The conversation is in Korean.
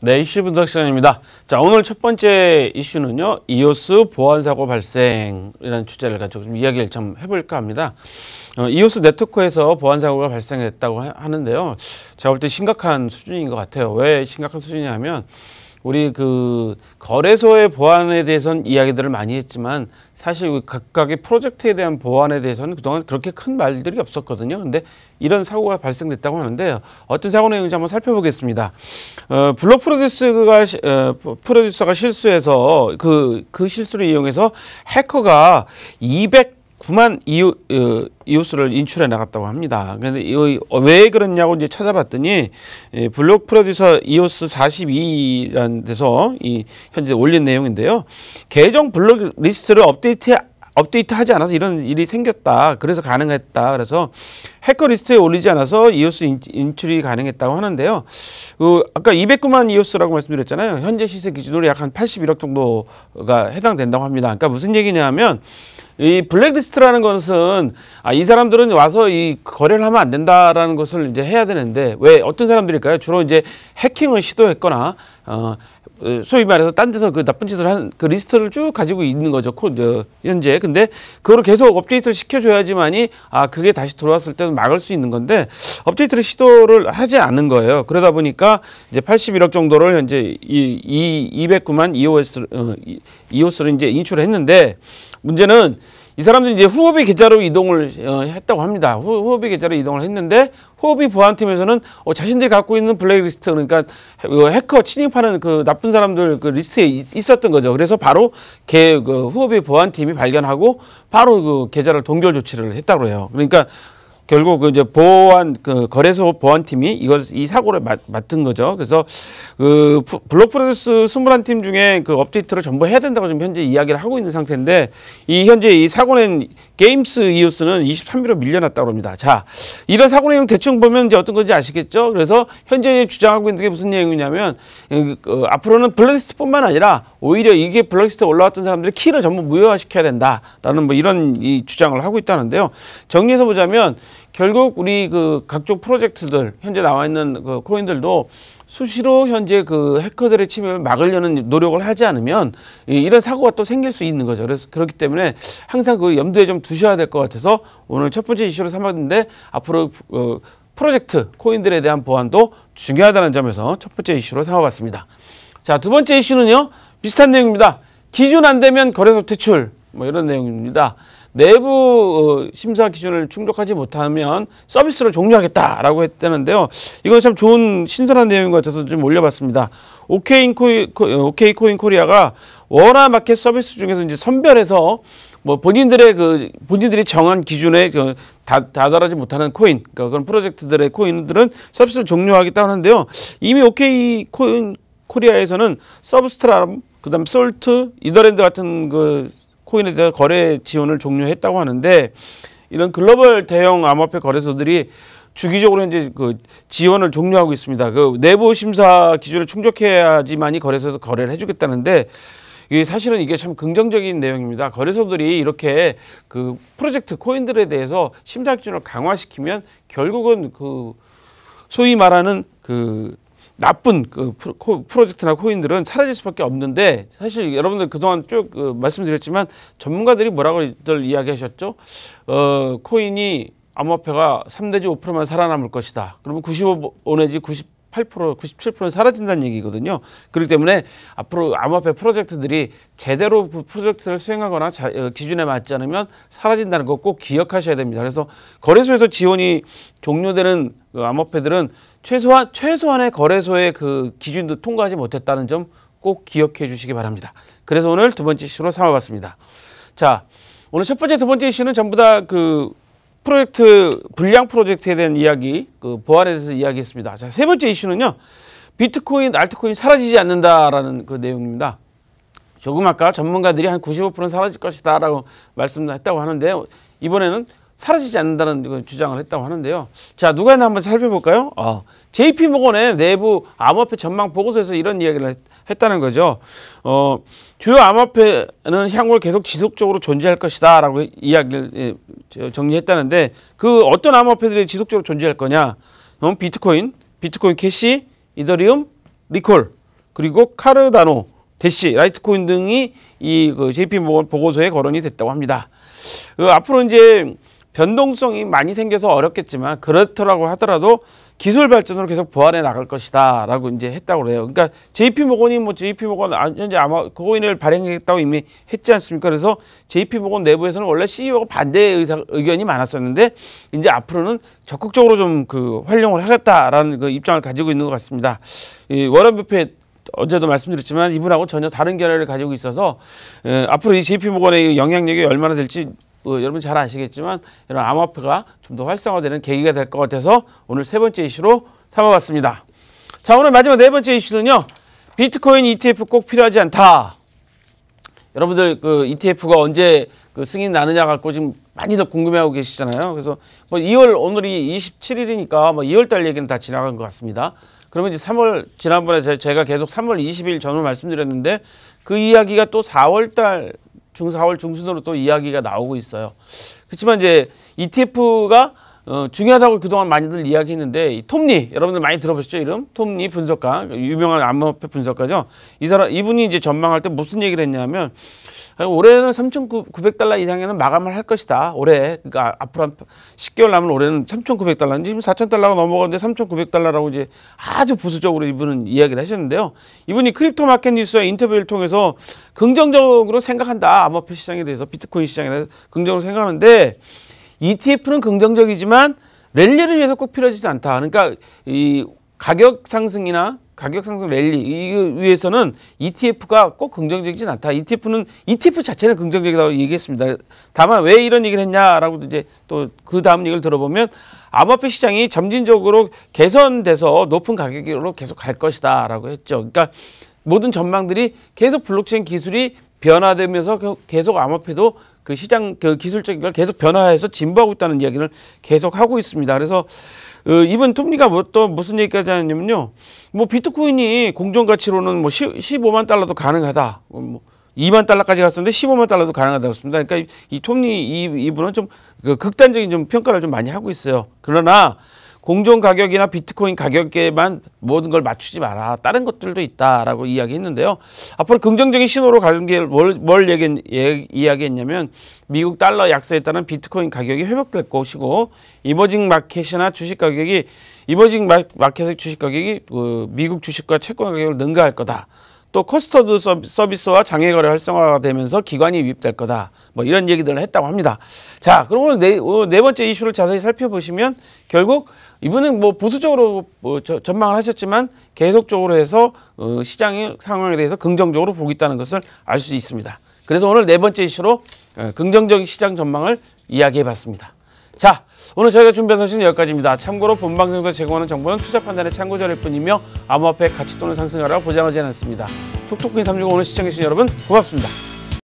네, 이슈 분석 시간입니다. 자, 오늘 첫 번째 이슈는요, 이오스 보안 사고 발생이라는 주제를 가지고 좀 이야기를 좀 해볼까 합니다. 이오스 네트워크에서 보안 사고가 발생했다고 하는데요. 제가 볼 때 심각한 수준인 것 같아요. 왜 심각한 수준이냐면 우리 그 거래소의 보안에 대해서는 이야기들을 많이 했지만 사실 각각의 프로젝트에 대한 보안에 대해서는 그동안 그렇게 큰 말들이 없었거든요. 근데 이런 사고가 발생됐다고 하는데 어떤 사고 내용인지 한번 살펴보겠습니다. 블록 프로듀서가 실수해서 그 실수를 이용해서 해커가 209만 이오스를 인출해 나갔다고 합니다. 근데 왜 그랬냐고 이제 찾아봤더니 블록 프로듀서 이오스 42라는 데서 현재 올린 내용인데요. 계정 블록 리스트를 업데이트하지 않아서 이런 일이 생겼다. 그래서 가능했다. 그래서 해커 리스트에 올리지 않아서 이오스 인출이 가능했다고 하는데요. 아까 209만 이오스라고 말씀드렸잖아요. 현재 시세 기준으로 약 한 81억 정도가 해당된다고 합니다. 그러니까 무슨 얘기냐면 이 블랙리스트라는 것은 이 사람들은 와서 이 거래를 하면 안 된다라는 것을 이제 해야 되는데 왜 어떤 사람들일까요? 주로 이제 해킹을 시도했거나 소위 말해서 딴 데서 그 나쁜 짓을 한 그 리스트를 쭉 가지고 있는 거죠. 현재. 근데 그걸 계속 업데이트를 시켜줘야지만이 그게 다시 들어왔을 때는 막을 수 있는 건데 업데이트를 시도를 하지 않는 거예요. 그러다 보니까 이제 81억 정도를 현재 209만 이오스를 이제 인출을 했는데 문제는 이 사람들이 이제 후오비 계좌로 이동을 했다고 합니다. 후오비 계좌로 이동을 했는데 후오비 보안팀에서는 자신들이 갖고 있는 블랙리스트 그러니까 해커 침입하는 그 나쁜 사람들 그 리스트에 있었던 거죠. 그래서 바로 그 후오비 보안팀이 발견하고 바로 그 계좌를 동결 조치를 했다고 해요. 그러니까 결국 이제 거래소 보안팀이 이 사고를 맡은 거죠. 그래서 그 블록 프로듀스 21팀 중에 그 업데이트를 전부 해야 된다고 지금 현재 이야기를 하고 있는 상태인데 현재 이 사고 낸 게임스 이오스는 23일로 밀려났다고 합니다. 자, 이런 사고 내용 대충 보면 이제 어떤 건지 아시겠죠? 그래서 현재 주장하고 있는 게 무슨 내용이냐면 앞으로는 블랙리스트뿐만 아니라 오히려 이게 블랙리스트에 올라왔던 사람들의 키를 전부 무효화시켜야 된다라는 뭐 이런 주장을 하고 있다는데요. 정리해서 보자면 결국 우리 그 각종 프로젝트들 현재 나와 있는 그 코인들도 수시로 현재 그 해커들의 침입을 막으려는 노력을 하지 않으면 이런 사고가 또 생길 수 있는 거죠. 그래서 그렇기 때문에 항상 그 염두에 좀 두셔야 될 것 같아서 오늘 첫 번째 이슈로 삼았는데 앞으로 프로젝트 코인들에 대한 보안도 중요하다는 점에서 첫 번째 이슈로 삼아봤습니다. 자, 두 번째 이슈는요. 비슷한 내용입니다. 기준 안 되면 거래소 퇴출 뭐 이런 내용입니다. 내부 심사 기준을 충족하지 못하면 서비스를 종료하겠다라고 했다는데요. 이건 참 좋은 신선한 내용인 것 같아서 좀 올려봤습니다. OK코인 코리아가 워낙 마켓 서비스 중에서 이제 선별해서 뭐 본인들이 정한 기준에 다다르지 못하는 코인, 그러니까 그런 프로젝트들의 코인들은 서비스를 종료하겠다 하는데요. 이미 OK코인 코리아에서는 서브스트람, 그다음 솔트, 이더랜드 같은 그 코인에 대한 거래 지원을 종료했다고 하는데 이런 글로벌 대형 암호화폐 거래소들이 주기적으로 현재 그 지원을 종료하고 있습니다. 그 내부 심사 기준을 충족해야지만이 거래소에서 거래를 해주겠다는데 사실은 이게 참 긍정적인 내용입니다. 거래소들이 이렇게 그 프로젝트 코인들에 대해서 심사 기준을 강화시키면 결국은 그 소위 말하는 그 나쁜 그 프로젝트나 코인들은 사라질 수밖에 없는데 사실 여러분들 그동안 쭉 말씀드렸지만 전문가들이 뭐라고들 이야기하셨죠? 코인이 암호화폐가 3 내지 5%만 살아남을 것이다. 그러면 95 내지 98%, 97%는 사라진다는 얘기거든요. 그렇기 때문에 앞으로 암호화폐 프로젝트들이 제대로 프로젝트를 수행하거나 기준에 맞지 않으면 사라진다는 거 꼭 기억하셔야 됩니다. 그래서 거래소에서 지원이 종료되는 암호화폐들은 최소한의 거래소의 그 기준도 통과하지 못했다는 점 꼭 기억해 주시기 바랍니다. 그래서 오늘 두 번째 이슈로 삼아봤습니다. 자, 오늘 첫 번째, 두 번째 이슈는 전부 다 그 불량 프로젝트에 대한 이야기, 그 보안에 대해서 이야기했습니다. 자, 세 번째 이슈는요. 비트코인, 알트코인 사라지지 않는다라는 그 내용입니다. 조금 아까 전문가들이 한 95%는 사라질 것이다 라고 말씀했다고 하는데요. 이번에는 사라지지 않는다는 주장을 했다고 하는데요. 자, 누가 했나 한번 살펴볼까요? JP모건의 내부 암호화폐 전망 보고서에서 이런 이야기를 했다는 거죠. 주요 암호화폐는 향후 계속 지속적으로 존재할 것이다 라고 이야기를 정리했다는데 그 어떤 암호화폐들이 지속적으로 존재할 거냐? 비트코인 캐시, 이더리움, 리콜. 그리고 카르다노, 대시, 라이트코인 등이 이 그 JP모건 보고서에 거론이 됐다고 합니다. 앞으로 이제 변동성이 많이 생겨서 어렵겠지만 그렇더라고 하더라도 기술 발전으로 계속 보완해 나갈 것이다라고 이제 했다고 그래요. 그러니까 JP모건이 JP모건 현재 아마 코인을 발행했다고 이미 했지 않습니까? 그래서 JP모건 내부에서는 원래 CEO가 반대 의견이 많았었는데 이제 앞으로는 적극적으로 좀 그 활용을 하겠다라는 그 입장을 가지고 있는 것 같습니다. 이 워런 버핏 어제도 말씀드렸지만 이분하고 전혀 다른 견해를 가지고 있어서 앞으로 이 JP모건의 영향력이 얼마나 될지 여러분 잘 아시겠지만 이런 암호화폐가 좀 더 활성화되는 계기가 될 것 같아서 오늘 세 번째 이슈로 삼아봤습니다. 자, 오늘 마지막 네 번째 이슈는요. 비트코인 ETF 꼭 필요하지 않다. 여러분들 그 ETF가 언제 그 승인 나느냐 갖고 지금 많이들 궁금해하고 계시잖아요. 그래서 뭐 2월 오늘이 27일이니까 뭐 2월달 얘기는 다 지나간 것 같습니다. 그러면 이제 3월 지난번에 제가 계속 3월 20일 전후 말씀드렸는데 그 이야기가 또 4월달 4월 중순으로 또 이야기가 나오고 있어요. 그렇지만 이제 ETF가 중요하다고 그동안 많이들 이야기했는데 이 톱니 여러분들 많이 들어보셨죠? 이름 톱니 분석가 유명한 암호화폐 분석가죠. 이분이 이제 전망할 때 무슨 얘기를 했냐면 올해는 3,900달러 이상에는 마감을 할 것이다. 올해 그러니까 앞으로 한 10개월 남은 올해는 3,900달러. 지금 4,000달러가 넘어가는데 3,900달러라고 이제 아주 보수적으로 이분은 이야기를 하셨는데요. 이분이 크립토 마켓 뉴스와 인터뷰를 통해서 긍정적으로 생각한다. 암호화폐 시장에 대해서 비트코인 시장에 대해서 긍정적으로 생각하는데 ETF는 긍정적이지만 랠리를 위해서 꼭 필요하지 않다. 그러니까 이 가격 상승이나 가격 상승 랠리 이 위해서는 ETF가 꼭 긍정적이진 않다. ETF 자체는 긍정적이라고 얘기했습니다. 다만 왜 이런 얘기를 했냐라고 이제 또 그 다음 얘기를 들어보면 암호화폐 시장이 점진적으로 개선돼서 높은 가격으로 계속 갈 것이다라고 했죠. 그러니까 모든 전망들이 계속 블록체인 기술이 변화되면서 계속 암호화폐도 그 시장 그 기술적인 걸 계속 변화해서 진보하고 있다는 이야기를 계속 하고 있습니다. 그래서 이번 톱니가 또 무슨 얘기까지 하냐면요. 뭐 비트코인이 공정 가치로는 뭐 15만 달러도 가능하다. 뭐 2만 달러까지 갔었는데 15만 달러도 가능하다고 했습니다. 그러니까 이 톱니 이분은 좀 극단적인 좀 평가를 좀 많이 하고 있어요. 그러나 공정 가격이나 비트코인 가격에만 모든 걸 맞추지 마라. 다른 것들도 있다라고 이야기했는데요. 앞으로 긍정적인 신호로 가는 게 뭘 이야기했냐면 미국 달러 약세에 따른 비트코인 가격이 회복될 것이고 이머징 마켓이나 주식 가격이 이머징 마켓의 주식 가격이 미국 주식과 채권 가격을 능가할 거다. 또 커스터드 서비스와 장외거래 활성화가 되면서 기관이 유입될 거다. 뭐 이런 얘기들을 했다고 합니다. 자, 그럼 오늘 네 번째 이슈를 자세히 살펴보시면 결국 이분은 뭐 보수적으로 전망을 하셨지만 계속적으로 해서 시장의 상황에 대해서 긍정적으로 보고 있다는 것을 알 수 있습니다. 그래서 오늘 네 번째 이슈로 긍정적인 시장 전망을 이야기해 봤습니다. 자, 오늘 저희가 준비한 소식은 여기까지입니다. 참고로 본 방송에서 제공하는 정보는 투자 판단의 참고 자료일 뿐이며 암호화폐 가치 또는 상승하라고 보장하지 않습니다. 톡톡인 365 오늘 시청해주신 여러분 고맙습니다.